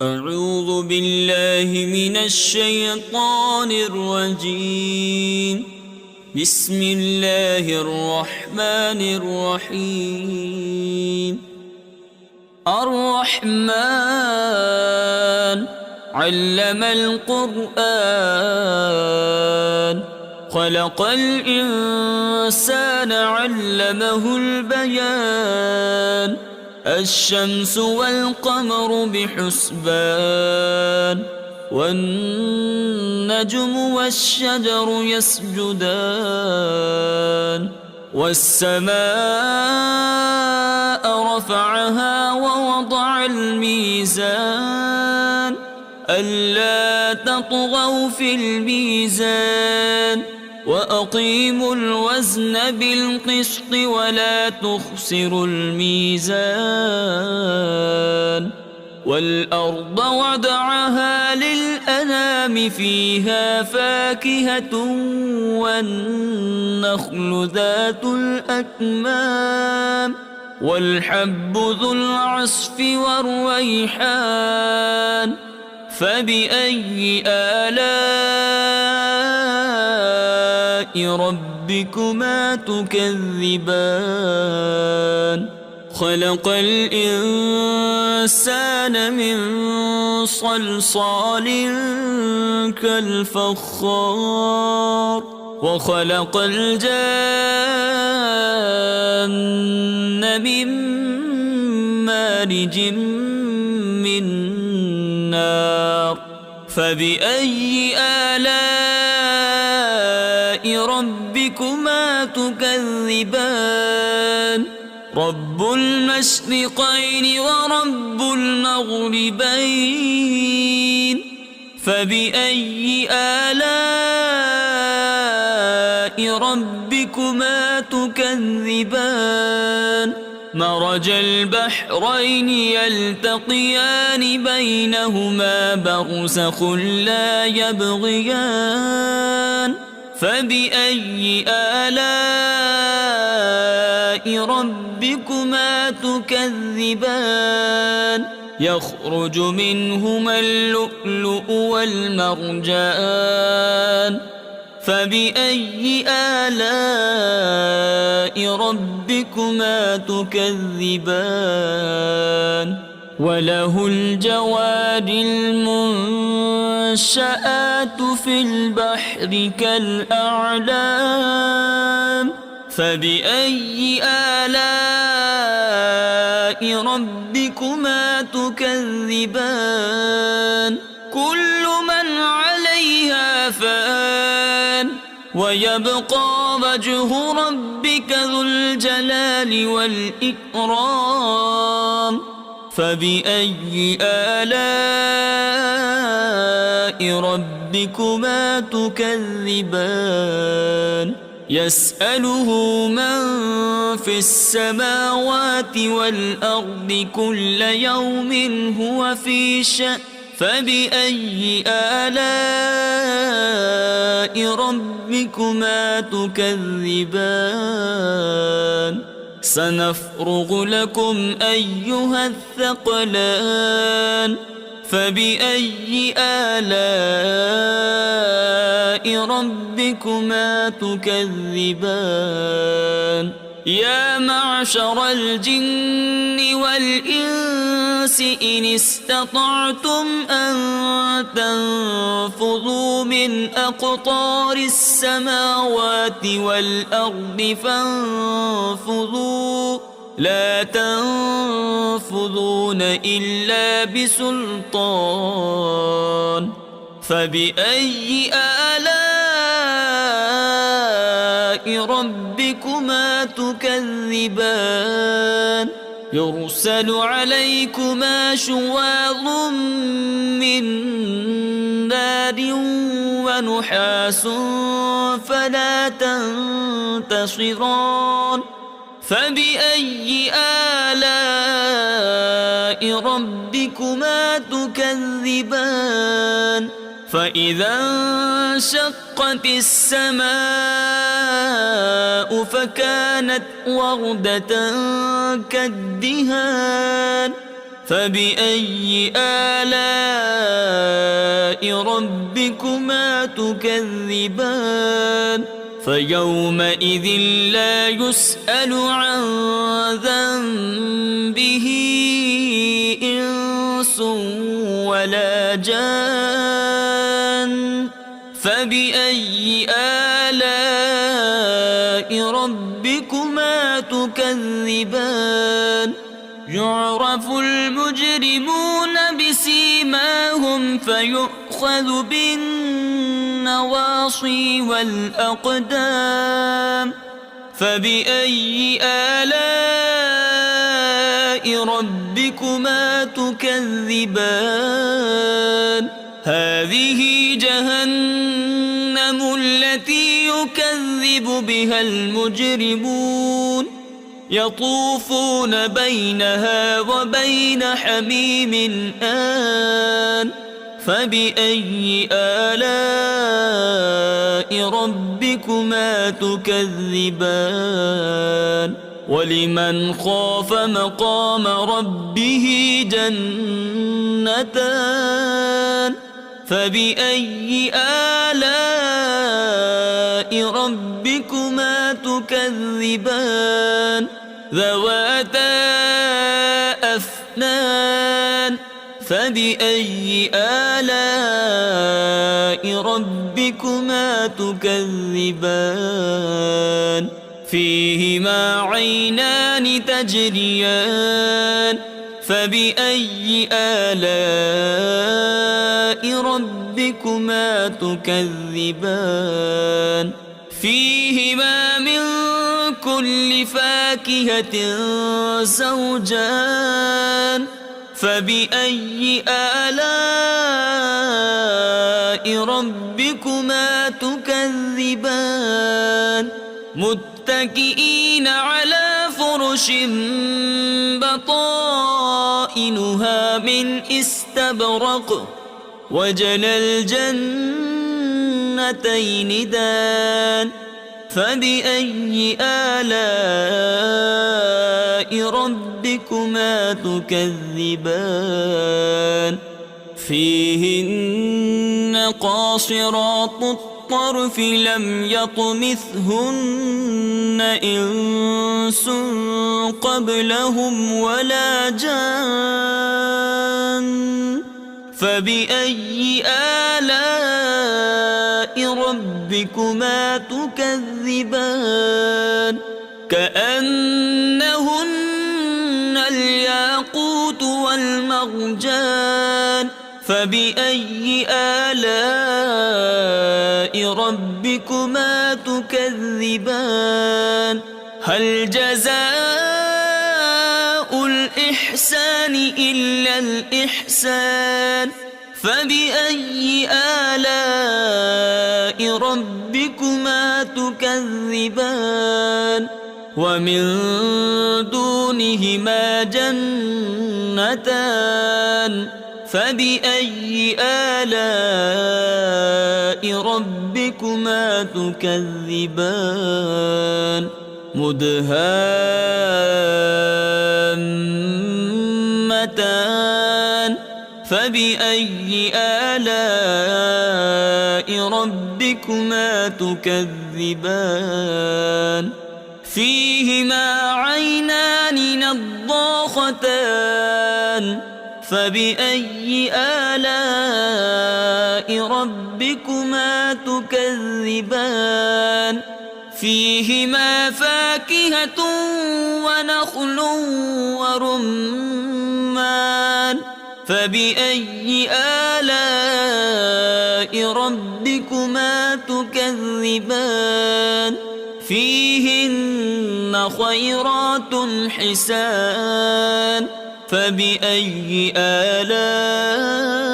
أعوذ بالله من الشيطان الرجيم. بسم الله الرحمن الرحيم. الرحمن علم القرآن خلق الإنسان علمه البيان. الشمس والقمر بحسبان والنجم والشجر يسجدان. والسماء رفعها ووضع الميزان ألا تطغوا في الميزان وأقيموا الوزن بالقسط ولا تخسروا الميزان. والأرض وضعها للأنام فيها فاكهة والنخل ذات الأكمام والحب ذو العصف والريحان. فبأي آلاء ربكما تكذبان؟ خلق الإنسان من صلصال كالفخار وخلق الجان من مارج من نار. فبأي آلاء ربكما تكذبان؟ رب المشرقين ورب المغربين. فبأي آلاء ربكما تكذبان؟ مرج البحرين يلتقيان بينهما برزخ لا يبغيان. فبأي آلاء ربكما تكذبان؟ يخرج منهما اللؤلؤ والمرجان. فبأي آلاء ربكما تكذبان؟ وله الجوار المنشآت في البحر كالأعلام. فبأي آلاء ربكما تكذبان؟ كل من عليها فان ويبقى وجه ربك ذو الجلال والإكرام. فبأي آلاء ربكما تكذبان؟ يسأله من في السماوات والأرض كل يوم هو في شأن. فبأي آلاء ربكما تكذبان؟ سنفرغ لكم أيها الثقلان. فبأي آلاء ربكما تكذبان؟ يا معشر الجن والإنس إن استطعتم أن تنفذوا من أقطار السماوات والأرض فانفذوا لا تنفذون إلا بسلطان. فبأي آلاء ربكما تكذبان؟ يرسل عليكما شواظ من نار ونحاس فلا تنتصران. فبأي آلاء ربكما تكذبان؟ فإذا انشقت السماء فكانت وردة كالدهان. فبأي آلاء ربكما تكذبان فيومئذ لا يسأل عن ذنبه إنس ولا جان فبأي آلاء ربكما تكذبان يعرف المجرمون بسيماهم فيؤخذ بالنواصي والأقدام فبأي آلاء ربكما تكذبان هذه جهنم التي يكذب بها المجرمون يطوفون بينها وبين حميم آن فبأي آلاء ربكما تكذبان ولمن خاف مقام ربه جنتان فبأي آلاء ربكما تكذبان ذواتا أفنان فبأي آلاء ربكما تكذبان فيهما عينان تجريان فبأي آلاء ربكما تكذبان فيهما من كل فاكهة زوجان فبأي آلاء ربكما تكذبان متكئين على فرش بطائنها من استبرق وجنى الجنتين دان فبأي آلاء ربكما تكذبان فيهن قاصرات الطرف لم يطمثهن إنس قبلهم ولا جان فبأي آلاء ربكما تكذبان كأنهن الياقوت والمرجان فبأي آلاء ربكما تكذبان هل جزاء الإحسان إلا الإحسان فبأي آلاء ربكما تكذبان ومن دونهما جنتان فبأي آلاء ربكما تكذبان مدهامتان فبأي آلاء ربكما تكذبان فيهما عينان نضاختان فبأي آلاء ربكما تكذبان فيهما فاكهة ونخل ورمان فبأي آلاء ربكما تكذبان فيهن خيرات حسان فبأي آلاء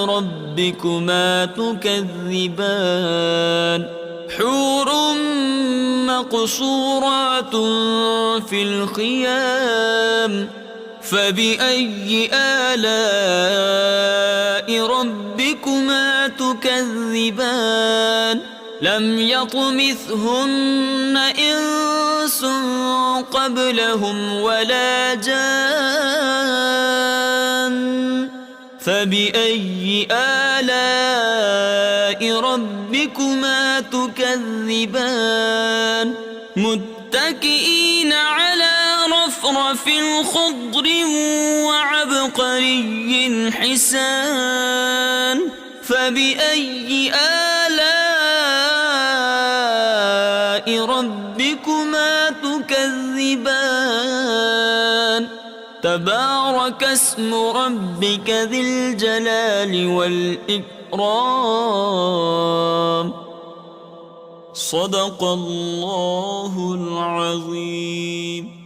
ربكما تكذبان حور مقصورات في الخيام فبأي آلاء ربكما تكذبان لم يطمثهن إنس قبلهم ولا جان فبأي آلاء ربكما تكذبان متكئين على رفرف خضر وعبقري حسان فبأي آلاء ربكما تكذبان تبارك اسم ربك ذي الجلال والإكرام صدق الله العظيم.